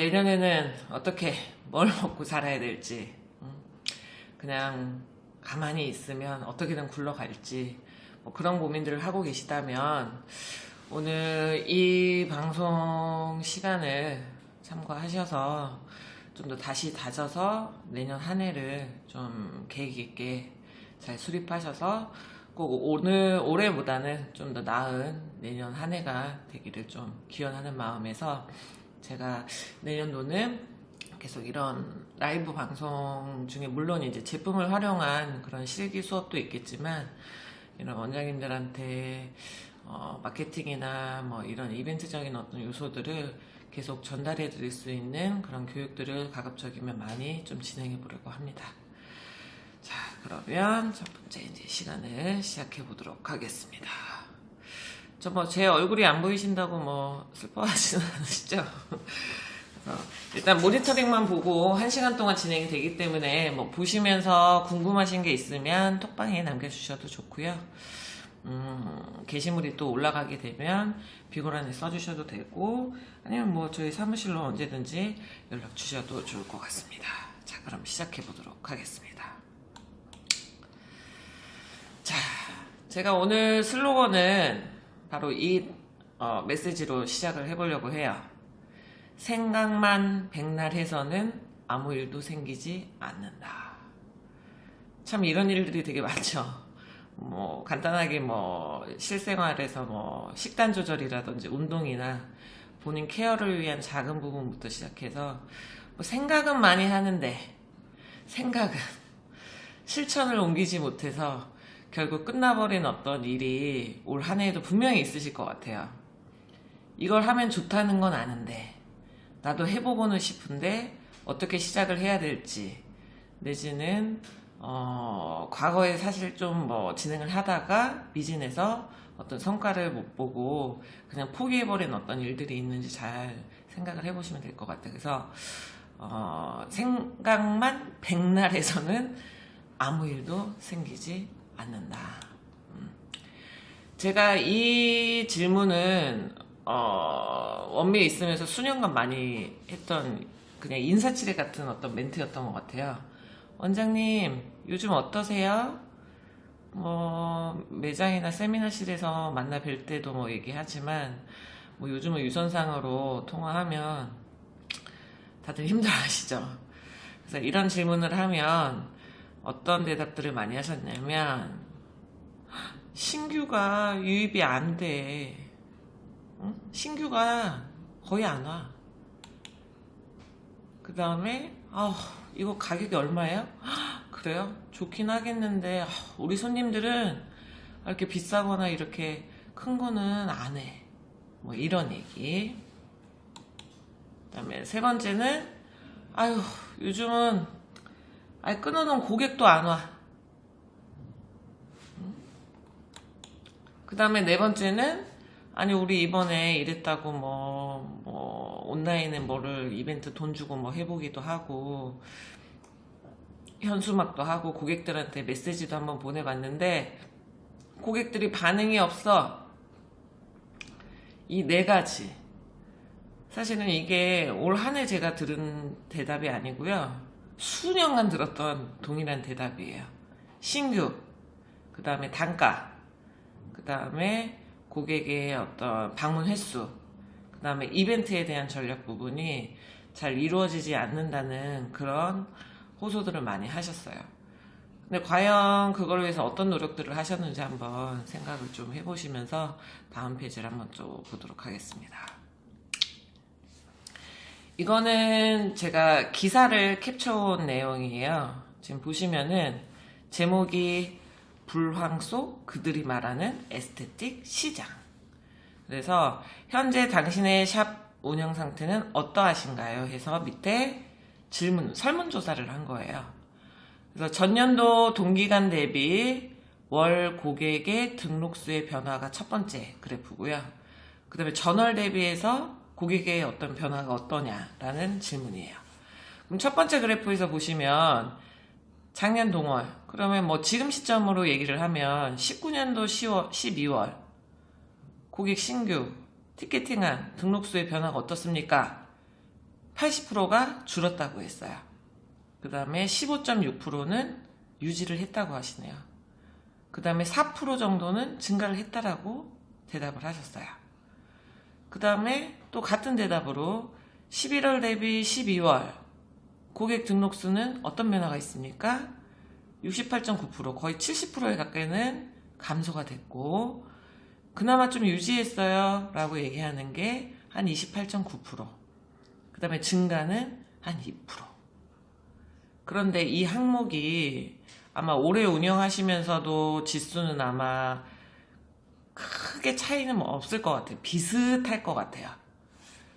내년에는 어떻게 뭘 먹고 살아야 될지, 그냥 가만히 있으면 어떻게든 굴러갈지, 뭐 그런 고민들을 하고 계시다면 오늘 이 방송 시간을 참고하셔서 좀 더 다시 다져서 내년 한 해를 좀 계획 있게 잘 수립하셔서 꼭 올해보다는 좀 더 나은 내년 한 해가 되기를 좀 기원하는 마음에서 제가 내년도는 계속 이런 라이브 방송 중에 물론 이제 제품을 활용한 그런 실기 수업도 있겠지만 이런 원장님들한테 마케팅이나 뭐 이런 이벤트적인 어떤 요소들을 계속 전달해 드릴 수 있는 그런 교육들을 가급적이면 많이 좀 진행해 보려고 합니다. 자, 그러면 첫 번째 이제 시간을 시작해 보도록 하겠습니다. 제 얼굴이 안 보이신다고 뭐 슬퍼하지는 않으시죠? 그래서 일단 모니터링만 보고 1시간 동안 진행이 되기 때문에 뭐 보시면서 궁금하신 게 있으면 톡방에 남겨주셔도 좋고요. 게시물이 또 올라가게 되면 비고란에 써주셔도 되고 아니면 뭐 저희 사무실로 언제든지 연락 주셔도 좋을 것 같습니다. 자, 그럼 시작해 보도록 하겠습니다. 자, 제가 오늘 슬로건은 바로 이 메시지로 시작을 해보려고 해요. 생각만 백날 해서는 아무 일도 생기지 않는다. 참 이런 일들이 되게 많죠. 뭐 간단하게 뭐 실생활에서 뭐 식단 조절이라든지 운동이나 본인 케어를 위한 작은 부분부터 시작해서 뭐 생각은 많이 하는데 생각은 실천을 옮기지 못해서 결국 끝나버린 어떤 일이 올 한 해에도 분명히 있으실 것 같아요. 이걸 하면 좋다는 건 아는데 나도 해보고는 싶은데 어떻게 시작을 해야 될지 내지는 과거에 사실 좀 뭐 진행을 하다가 미진해서 어떤 성과를 못 보고 그냥 포기해버린 어떤 일들이 있는지 잘 생각을 해보시면 될 것 같아요. 그래서 생각만 백날 해서는 아무 일도 생기지 않는다. 제가 이 질문은 원미에 있으면서 수년간 많이 했던 그냥 인사치레 같은 어떤 멘트였던 것 같아요. 원장님 요즘 어떠세요? 뭐 매장이나 세미나실에서 만나 뵐 때도 뭐 얘기하지만 뭐 요즘은 유선상으로 통화하면 다들 힘들어하시죠. 그래서 이런 질문을 하면 어떤 대답들을 많이 하셨냐면 신규가 유입이 안 돼. 응? 신규가 거의 안 와. 그 다음에 이거 가격이 얼마예요? 그래요? 좋긴 하겠는데 우리 손님들은 이렇게 비싸거나 이렇게 큰 거는 안 해. 뭐 이런 얘기. 그 다음에 세 번째는 요즘은 끊어놓은 고객도 안 와. 그 다음에 네 번째는 우리 이번에 이랬다고 뭐 온라인에 뭐를 이벤트 돈 주고 뭐 해보기도 하고 현수막도 하고 고객들한테 메시지도 한번 보내봤는데 고객들이 반응이 없어. 이 네 가지 사실은 이게 올 한 해 제가 들은 대답이 아니고요, 수년간 들었던 동일한 대답이에요. 신규, 그 다음에 단가, 그 다음에 고객의 어떤 방문 횟수, 그 다음에 이벤트에 대한 전략 부분이 잘 이루어지지 않는다는 그런 호소들을 많이 하셨어요. 근데 과연 그걸 위해서 어떤 노력들을 하셨는지 한번 생각을 좀 해보시면서 다음 페이지를 한번 또 보도록 하겠습니다. 이거는 제가 기사를 캡처한 내용이에요. 지금 보시면은 제목이 불황 속 그들이 말하는 에스테틱 시장. 그래서 현재 당신의 샵 운영 상태는 어떠하신가요? 해서 밑에 설문조사를 한 거예요. 그래서 전년도 동기간 대비 월 고객의 등록수의 변화가 첫 번째 그래프고요. 그 다음에 전월 대비해서 고객의 어떤 변화가 어떠냐라는 질문이에요. 그럼 첫 번째 그래프에서 보시면 작년 동월, 그러면 뭐 지금 시점으로 얘기를 하면 19년도 12월 고객 신규 티켓팅한 등록수의 변화가 어떻습니까? 80%가 줄었다고 했어요. 그 다음에 15.6%는 유지를 했다고 하시네요. 그 다음에 4% 정도는 증가를 했다라고 대답을 하셨어요. 그 다음에 또 같은 대답으로 11월 대비 12월 고객 등록수는 어떤 변화가 있습니까? 68.9%, 거의 70%에 가까이는 감소가 됐고, 그나마 좀 유지했어요 라고 얘기하는 게 한 28.9%, 그 다음에 증가는 한 2%. 그런데 이 항목이 아마 오래 운영하시면서도 지수는 아마 크게 차이는 없을 것 같아요. 비슷할 것 같아요.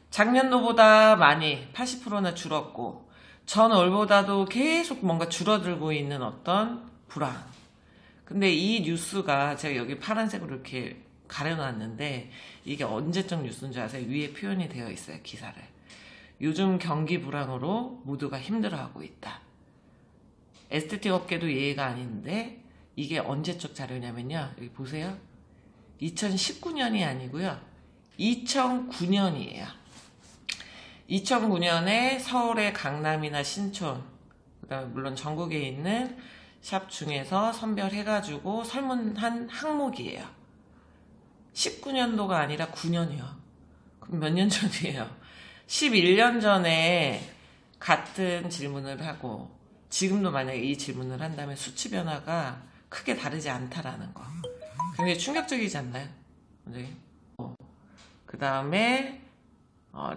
작년도보다 많이 80%나 줄었고, 전월보다도 계속 뭔가 줄어들고 있는 어떤 불황. 근데 이 뉴스가 제가 여기 파란색으로 이렇게 가려놨는데 이게 언제적 뉴스인 줄 아세요? 위에 표현이 되어 있어요, 기사를. 요즘 경기 불황으로 모두가 힘들어하고 있다. 에스테틱 업계도 예외가 아닌데 이게 언제적 자료냐면요. 여기 보세요. 2019년이 아니고요. 2009년이에요. 2009년에 서울의 강남이나 신촌, 그다음에 물론 전국에 있는 샵 중에서 선별해가지고 설문한 항목이에요. 19년도가 아니라 9년이요. 그럼 몇 년 전이에요? 11년 전에 같은 질문을 하고 지금도 만약에 이 질문을 한다면 수치 변화가 크게 다르지 않다라는 거. 굉장히 충격적이지 않나요? 네. 그 다음에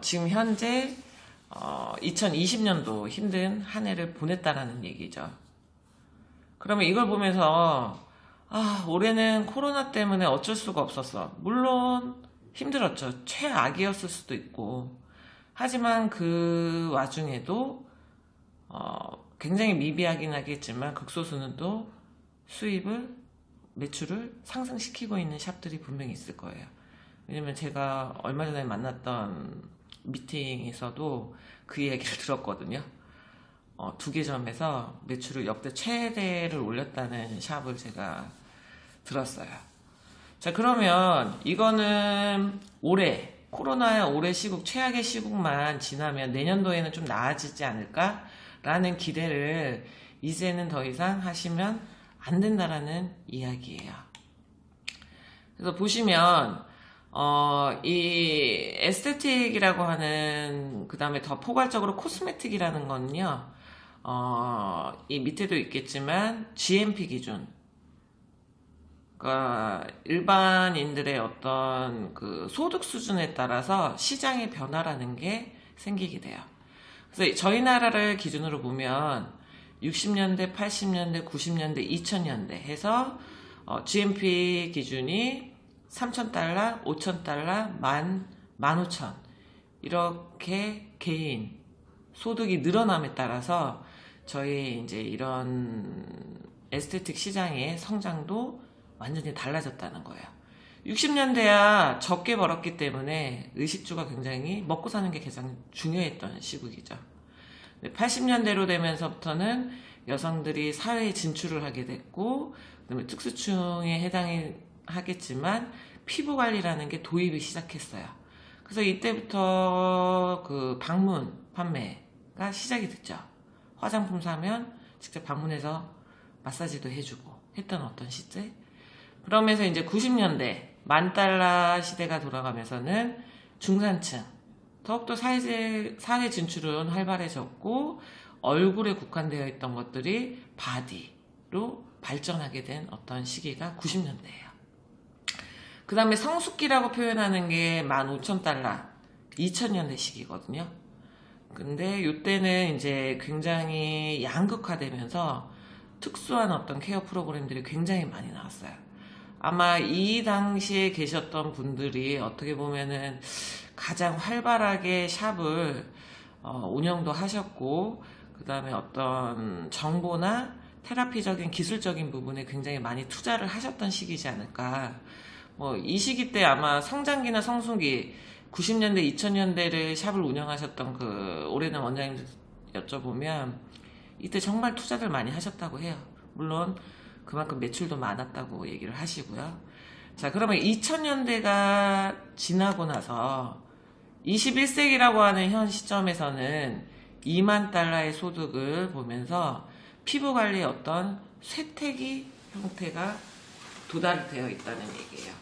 지금 현재 2020년도 힘든 한 해를 보냈다라는 얘기죠. 그러면 이걸 보면서 올해는 코로나 때문에 어쩔 수가 없었어. 물론 힘들었죠. 최악이었을 수도 있고. 하지만 그 와중에도 굉장히 미비하긴 하겠지만 극소수는 또 수입을, 매출을 상승시키고 있는 샵들이 분명히 있을 거예요. 왜냐면 제가 얼마 전에 만났던 미팅에서도 그 얘기를 들었거든요. 2개 점에서 매출을 역대 최대를 올렸다는 샵을 제가 들었어요. 자, 그러면 이거는 올해 코로나의 올해 시국, 최악의 시국만 지나면 내년도에는 좀 나아지지 않을까라는 기대를 이제는 더 이상 하시면 안 된다라는 이야기예요. 그래서 보시면 이 에스테틱이라고 하는, 그 다음에 더 포괄적으로 코스메틱이라는 건요, 이 밑에도 있겠지만 GMP 기준, 그러니까 일반인들의 어떤 그 소득 수준에 따라서 시장의 변화라는 게 생기게 돼요. 그래서 저희 나라를 기준으로 보면 60년대, 80년대, 90년대, 2000년대 해서 GMP 기준이 3,000달러, 5,000달러, 15,000 이렇게 개인 소득이 늘어남에 따라서 저희 이제 이런 에스테틱 시장의 성장도 완전히 달라졌다는 거예요. 60년대야 적게 벌었기 때문에 의식주가 굉장히 먹고 사는 게 가장 중요했던 시국이죠. 80년대로 되면서부터는 여성들이 사회에 진출을 하게 됐고, 그다음에 특수층에 해당이 하겠지만 피부 관리라는 게 도입이 시작했어요. 그래서 이때부터 그 방문 판매가 시작이 됐죠. 화장품 사면 직접 방문해서 마사지도 해주고 했던 어떤 시대. 그러면서 이제 90년대 $10,000 시대가 돌아가면서는 중산층, 더욱더 사회 진출은 활발해졌고 얼굴에 국한되어 있던 것들이 바디로 발전하게 된 어떤 시기가 90년대예요. 그 다음에 성숙기라고 표현하는 게 $15,000, 2000년대 시기거든요. 근데 이때는 이제 굉장히 양극화되면서 특수한 어떤 케어 프로그램들이 굉장히 많이 나왔어요. 아마 이 당시에 계셨던 분들이 어떻게 보면은 가장 활발하게 샵을 운영도 하셨고, 그 다음에 어떤 정보나 테라피적인 기술적인 부분에 굉장히 많이 투자를 하셨던 시기지 않을까. 이 시기 때 아마 성장기나 성숙기, 90년대, 2000년대를 샵을 운영하셨던 그 오래된 원장님들 여쭤보면 이때 정말 투자를 많이 하셨다고 해요. 물론 그만큼 매출도 많았다고 얘기를 하시고요. 자, 그러면 2000년대가 지나고 나서 21세기라고 하는 현 시점에서는 2만 달러의 소득을 보면서 피부 관리의 어떤 쇠퇴기 형태가 도달되어 있다는 얘기예요.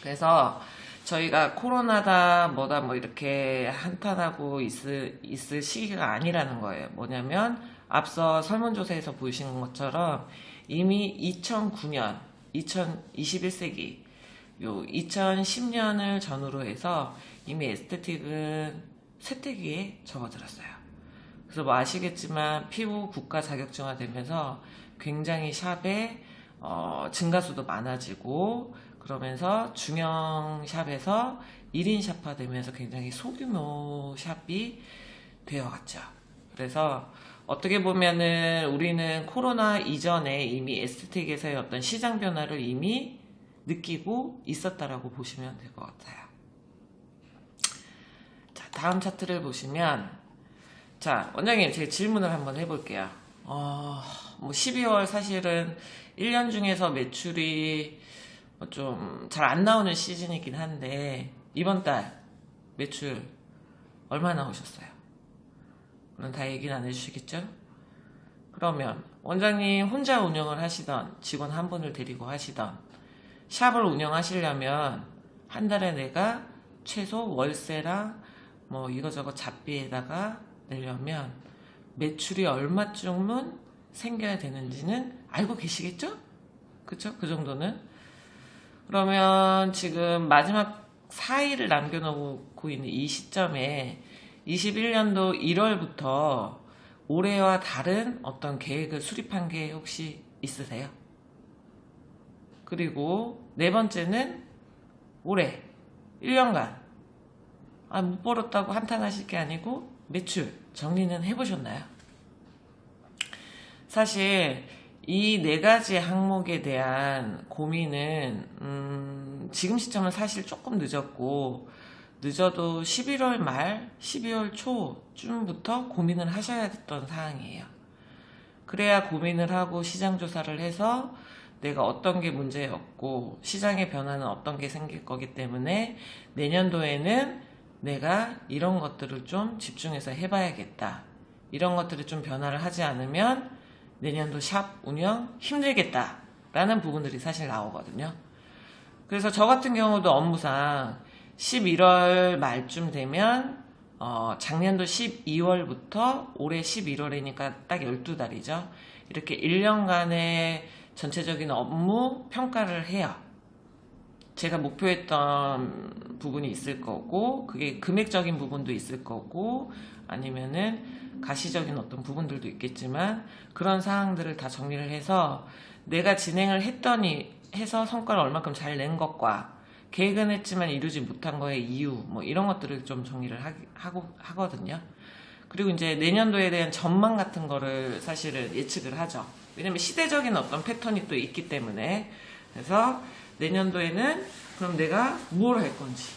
그래서 저희가 코로나다 뭐다 뭐 이렇게 한탄하고 있을 시기가 아니라는 거예요. 뭐냐면 앞서 설문조사에서 보시는 것처럼 이미 2009년, 21세기, 요 2010년을 전후로 해서 이미 에스테틱은 쇠퇴기에 접어들었어요. 그래서 뭐 아시겠지만 피부 국가 자격증화 되면서 굉장히 샵에 증가수도 많아지고 그러면서 중형 샵에서 1인 샵화 되면서 굉장히 소규모 샵이 되어갔죠. 그래서 어떻게 보면은 우리는 코로나 이전에 이미 에스테틱에서의 어떤 시장 변화를 이미 느끼고 있었다라고 보시면 될 것 같아요. 자, 다음 차트를 보시면, 자, 원장님, 제가 질문을 한번 해볼게요. 뭐 12월 사실은 1년 중에서 매출이 좀 잘 안 나오는 시즌이긴 한데, 이번 달 매출 얼마 나오셨어요? 물론 다 얘기는 안 해주시겠죠? 그러면 원장님 혼자 운영을 하시던 직원 한 분을 데리고 하시던 샵을 운영하시려면 한 달에 내가 최소 월세랑 뭐 이거저거 잡비에다가 내려면 매출이 얼마쯤은 생겨야 되는지는 알고 계시겠죠? 그쵸? 그 정도는. 그러면 지금 마지막 4일을 남겨놓고 있는 이 시점에 21년도 1월부터 올해와 다른 어떤 계획을 수립한 게 혹시 있으세요? 그리고 네 번째는 올해 1년간 못 벌었다고 한탄하실 게 아니고 매출 정리는 해보셨나요? 사실 이 네 가지 항목에 대한 고민은 지금 시점은 사실 조금 늦어도 11월 말, 12월 초쯤부터 고민을 하셔야 됐던 사항이에요. 그래야 고민을 하고 시장 조사를 해서 내가 어떤 게 문제였고 시장의 변화는 어떤 게 생길 거기 때문에 내년도에는 내가 이런 것들을 좀 집중해서 해봐야겠다. 이런 것들을 좀 변화를 하지 않으면 내년도 샵 운영 힘들겠다. 라는 부분들이 사실 나오거든요. 그래서 저 같은 경우도 업무상 11월 말쯤 되면 작년도 12월부터 올해 11월이니까 딱 12달이죠. 이렇게 1년간의 전체적인 업무 평가를 해요. 제가 목표했던 부분이 있을 거고 그게 금액적인 부분도 있을 거고 아니면은 가시적인 어떤 부분들도 있겠지만 그런 사항들을 다 정리를 해서 내가 진행을 해서 성과를 얼마큼 잘 낸 것과 계획은 했지만 이루지 못한 거의 이유 뭐 이런 것들을 좀 정리를 하거든요. 그리고 이제 내년도에 대한 전망 같은 거를 사실은 예측을 하죠. 왜냐면 시대적인 어떤 패턴이 또 있기 때문에. 그래서 내년도에는 그럼 내가 뭘 할 건지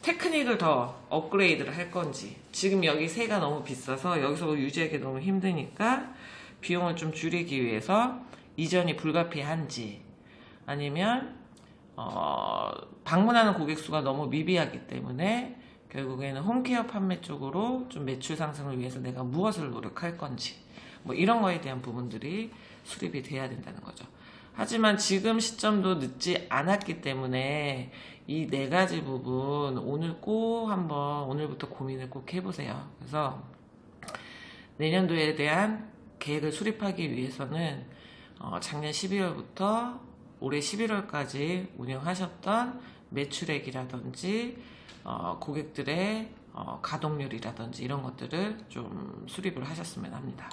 테크닉을 더 업그레이드를 할 건지 지금 여기 세가 너무 비싸서 여기서 유지하기 너무 힘드니까 비용을 좀 줄이기 위해서 이전이 불가피한지 아니면 방문하는 고객 수가 너무 미비하기 때문에 결국에는 홈케어 판매 쪽으로 좀 매출 상승을 위해서 내가 무엇을 노력할 건지 뭐 이런 거에 대한 부분들이 수립이 돼야 된다는 거죠. 하지만 지금 시점도 늦지 않았기 때문에 이 네 가지 부분 오늘부터 고민을 꼭 해보세요. 그래서 내년도에 대한 계획을 수립하기 위해서는 작년 12월부터 올해 11월까지 운영하셨던 매출액이라든지 고객들의 가동률이라든지 이런 것들을 좀 수립을 하셨으면 합니다.